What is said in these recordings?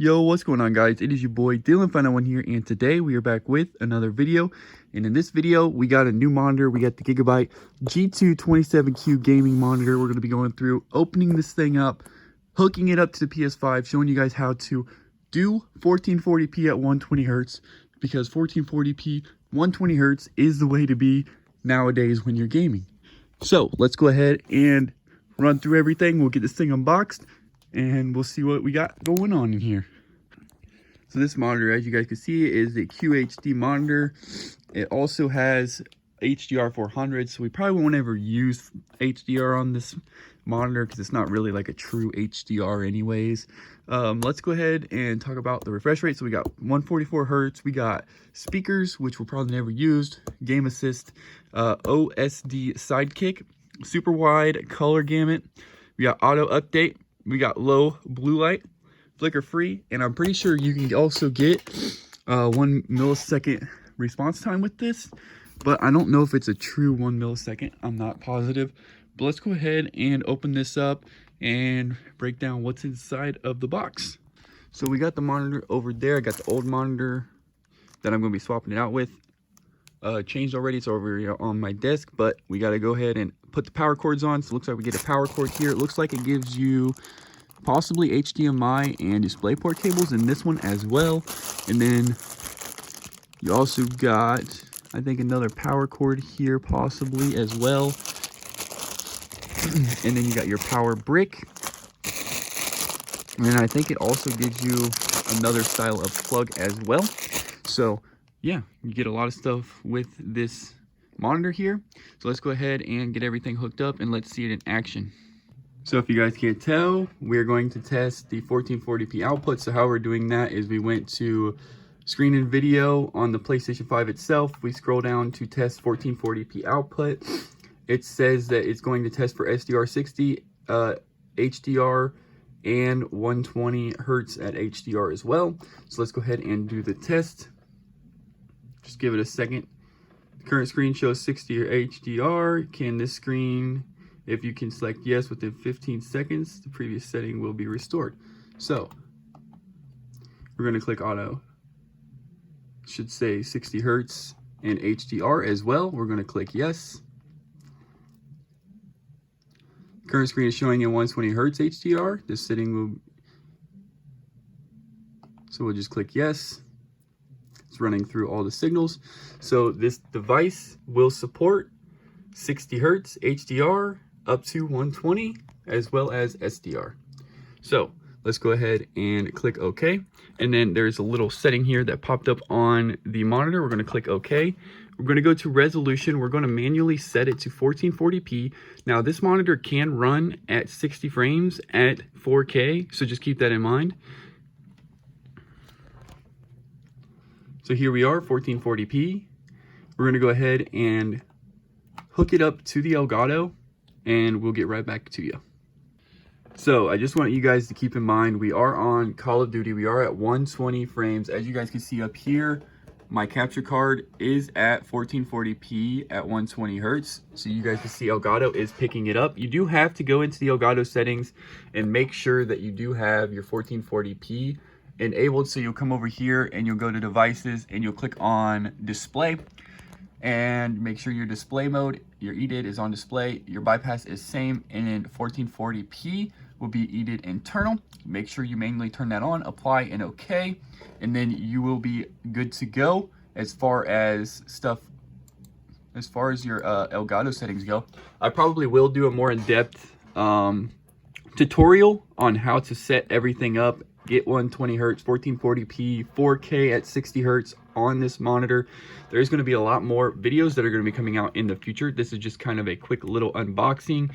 Yo, what's going on, guys? It is your boy Dylan591 here, and today we are back with another video. And in this video, we got a new monitor. We got the Gigabyte G27Q gaming monitor. We're going to be going through opening this thing up, hooking it up to the PS5, showing you guys how to do 1440p at 120 hertz, because 1440p 120 hertz is the way to be nowadays when you're gaming. So let's go ahead and run through everything. We'll get this thing unboxed and we'll see what we got going on in here. So this monitor, as you guys can see, is the QHD monitor. It also has HDR 400, so we probably won't ever use HDR on this monitor because it's not really like a true HDR anyways. Let's go ahead and talk about the refresh rate. So we got 144 hertz, we got speakers, which we'll probably never use, game assist, OSD sidekick, super wide color gamut, we got auto update, we got low blue light, flicker free, and I'm pretty sure you can also get 1 millisecond response time with this, but I don't know if it's a true 1 millisecond. I'm not positive. But let's go ahead and open this up and break down what's inside of the box. So we got the monitor over there. I got the old monitor that I'm going to be swapping it out with. Changed already. It's over here on my desk, but we got to go ahead and put the power cords on. So it looks like we get a power cord here. It looks like it gives you possibly HDMI and DisplayPort cables in this one as well. And then you also got, I think, another power cord here possibly as well. And then you got your power brick. And I think it also gives you another style of plug as well. So yeah, you get a lot of stuff with this monitor here. So let's go ahead and get everything hooked up and let's see it in action. So if you guys can't tell, we're going to test the 1440p output. So how we're doing that is we went to screen and video on the PlayStation 5 itself. We scroll down to test 1440p output. It says that it's going to test for SDR60, HDR, and 120 hertz at HDR as well. So let's go ahead and do the test. Just give it a second. The current screen shows 60 or HDR. Can this screen, if you can select yes within 15 seconds, the previous setting will be restored. So we're going to click auto. It should say 60 hertz and HDR as well. We're going to click yes. Current screen is showing in 120 hertz HDR. This setting will, so we'll just click yes. It's running through all the signals. So this device will support 60 hertz HDR up to 120 as well as SDR. So let's go ahead and click OK. And then there's a little setting here that popped up on the monitor. We're going to click OK. We're going to go to resolution. We're going to manually set it to 1440p. Now this monitor can run at 60 frames at 4K, so just keep that in mind. So here we are, 1440p. We're going to go ahead and hook it up to the Elgato, and we'll get right back to you. So I just want you guys to keep in mind, we are on Call of Duty. We are at 120 frames. As you guys can see up here, my capture card is at 1440p at 120 hertz. So you guys can see Elgato is picking it up. You do have to go into the Elgato settings and make sure that you do have your 1440p enabled. So you'll come over here and you'll go to devices and you'll click on display and make sure your display mode, your EDIT is on display, your bypass is same, and then 1440p will be EDIT internal. Make sure you manually turn that on, apply and OK, and then you will be good to go as far as stuff, as far as your Elgato settings go. I probably will do a more in-depth tutorial on how to set everything up, get 120 hertz, 1440p, 4K at 60 hertz on this monitor. There's going to be a lot more videos that are going to be coming out in the future. This is just kind of a quick little unboxing.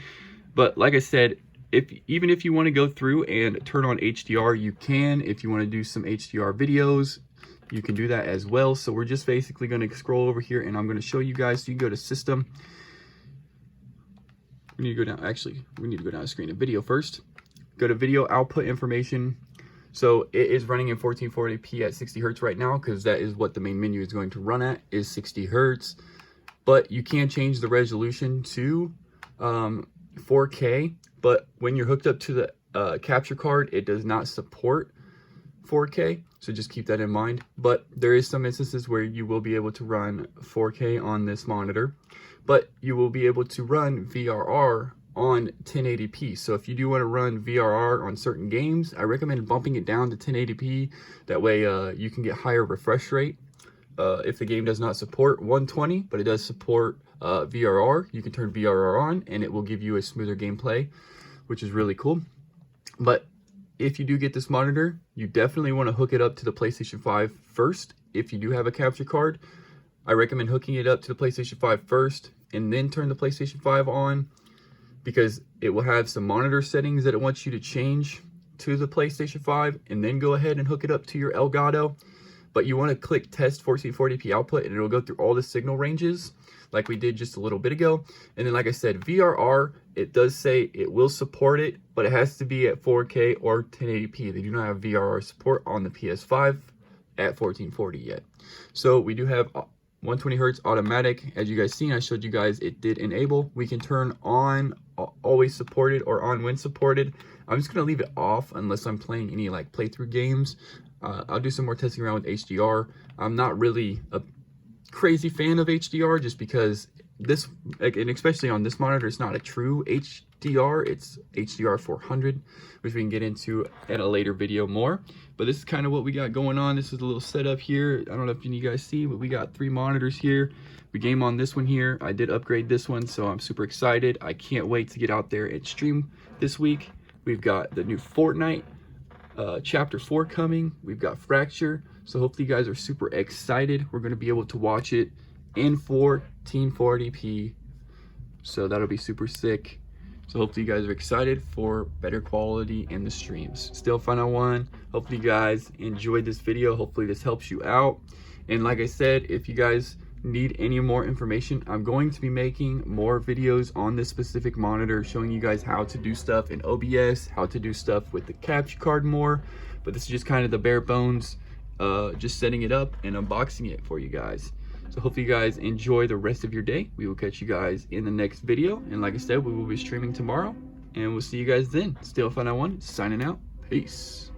But like I said, even if you want to go through and turn on HDR, you can. If you want to do some HDR videos, you can do that as well. So we're just basically going to scroll over here and I'm going to show you guys. So you go to system. We need to go down, actually, we need to go down to screen and video first. Go to video output information. So it is running in 1440p at 60 hertz right now because that is what the main menu is going to run at, is 60 hertz. But you can change the resolution to 4K. But when you're hooked up to the capture card, it does not support 4K, so just keep that in mind. But there is some instances where you will be able to run 4K on this monitor, but you will be able to run VRR on 1080p. So if you do want to run VRR on certain games, I recommend bumping it down to 1080p. That way you can get higher refresh rate. If the game does not support 120, but it does support VRR, you can turn VRR on and it will give you a smoother gameplay, which is really cool. But if you do get this monitor, you definitely want to hook it up to the PlayStation 5 first. If you do have a capture card, I recommend hooking it up to the PlayStation 5 first and then turn the PlayStation 5 on, because it will have some monitor settings that it wants you to change to the PlayStation 5, and then go ahead and hook it up to your Elgato. But you want to click test 1440p output and it'll go through all the signal ranges like we did just a little bit ago. And then, like I said, VRR, it does say it will support it, but it has to be at 4K or 1080p. They do not have VRR support on the PS5 at 1440 yet. So we do have 120 hertz automatic. As you guys seen, I showed you guys it did enable. We can turn on always supported or on when supported. I'm just gonna leave it off unless I'm playing any like playthrough games. I'll do some more testing around with HDR. I'm not really a crazy fan of HDR just because this, and especially on this monitor, it's not a true HDR. It's HDR 400, which we can get into at a later video more. But this is kind of what we got going on. This is a little setup here. I don't know if you guys see, but we got 3 monitors here. We game on this one here. I did upgrade this one, so I'm super excited. I can't wait to get out there and stream this week. We've got the new Fortnite chapter 4 coming. We've got Fracture, so hopefully you guys are super excited. We're going to be able to watch it in 1440p, so that'll be super sick. So hopefully you guys are excited for better quality in the streams. Still Fun on One. Hopefully you guys enjoyed this video. Hopefully this helps you out. And like I said, if you guys need any more information, I'm going to be making more videos on this specific monitor, showing you guys how to do stuff in OBS, how to do stuff with the capture card more. But this is just kind of the bare bones, just setting it up and unboxing it for you guys. So hopefully you guys enjoy the rest of your day. We will catch you guys in the next video. And like I said, we will be streaming tomorrow, and we'll see you guys then. Still Fun on One, signing out. Peace.